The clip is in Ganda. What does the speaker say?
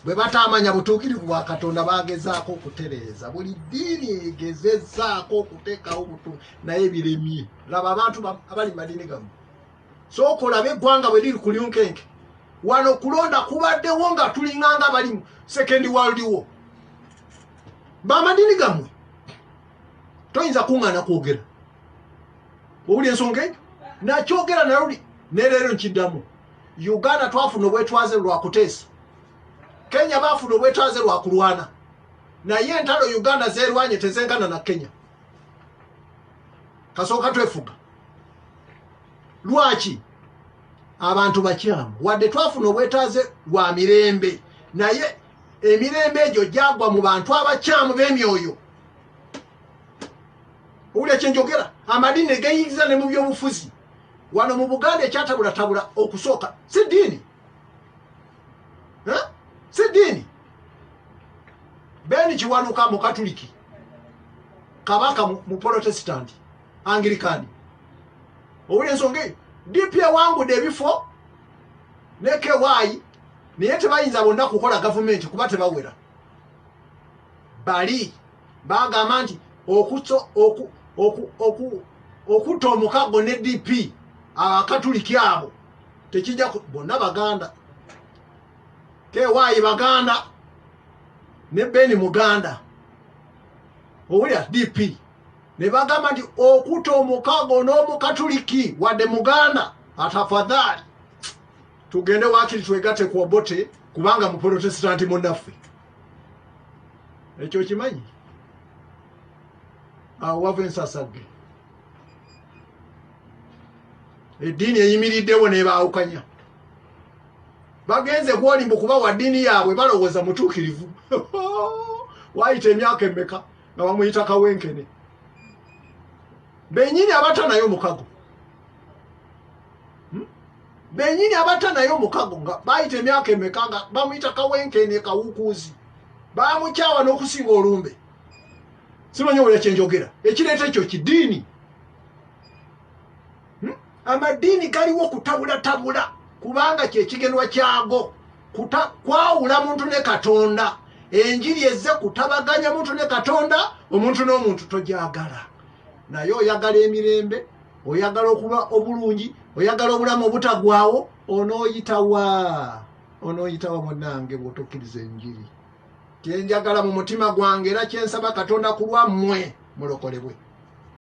bwe batamanya butuukirivu bwa Katonda bagezaako okutereeza buli ddiini egezezaako okuteekawo butu naye biremye. Laba abantu abali madini gamu sooka olabe eggwanga bwe liri ku lyunkenke wano kulonda kubaddewo nga tulinganga bali mu Second World War. Bamadini gammwe toyinza kuŋŋaana kwogera owuli ensonga eyo nakyogera naluli nereero nkiddamu. Uganda twafuna obwetwaze lwa kuteesa, Kenya bafuna obwetwaze lwa kulwana, naye entalo Uganda zeerwanye tezenkana na Kenya. Kasooka twefuga lwaki? Abantu bakyamu wadde twafuna obwetwaze lwa mirembe, naye emirembe egyo gyagwa mu bantu abakyamu b'emyoyo. Owulya kyenjogera? Amadini geyingiza ne mu byobufuzi wano mu Buganda ekyatabulatabula okusooka si ddiini, si ddiini. Beni Kiwanuka mu Katuliki, Kabaka mu Protestant, Anglikani. Owulya ensonga eyo? DP ewangudde ebifo ne KY naye tebayinza bonna kukola gavumenti kuba tebawera. Bali bagamba nti okutta omukago ne DP Abakatuliki abo tekijja bonna Baganda. KY Baganda ne Beni Muganda. Owulya DP ne bagamba nti okutta omukago n'Omukatuliki wadde Muganda atafadhali tugende wakiri twegate ku Obote kubanga mu Protestant munnaffe. Ekyo kimanyi? Awo wava ensasagge. Eddiini eyimiriddewo n'ebaawukanya. Bagenze kwolimba kuba wa ddiini yaabwe balowooza mutuukirivu. Waayita emyaka emmeka nga bamuyita kawenkene. Benyini abata nayo mukago. Benyini abata nayo mukago nga baayita emyaka emmeka nga bamuyita kawenkene kawukuuzi. Bamukyawa n'okusinga olumbe. Simanyi owulya kyenjogera? Ekireeta ekyo kiddiini. Amaddiini galiwo kutabulatabula kubanga kyekigenwa kyago kwawula muntu ne Katonda. Enjiri ezze kutabaganya muntu ne Katonda, omuntu n'omuntu tojagala. Naye oyagala emirembe, oyagala okuba obulungi, oyagala obulamu obutagwawo, onooyitawa munnange bw'otokkiriza enjiri. Kyenjagala mu mutima gwange era kyensaba Katonda ku lwammwe mulokolebwe.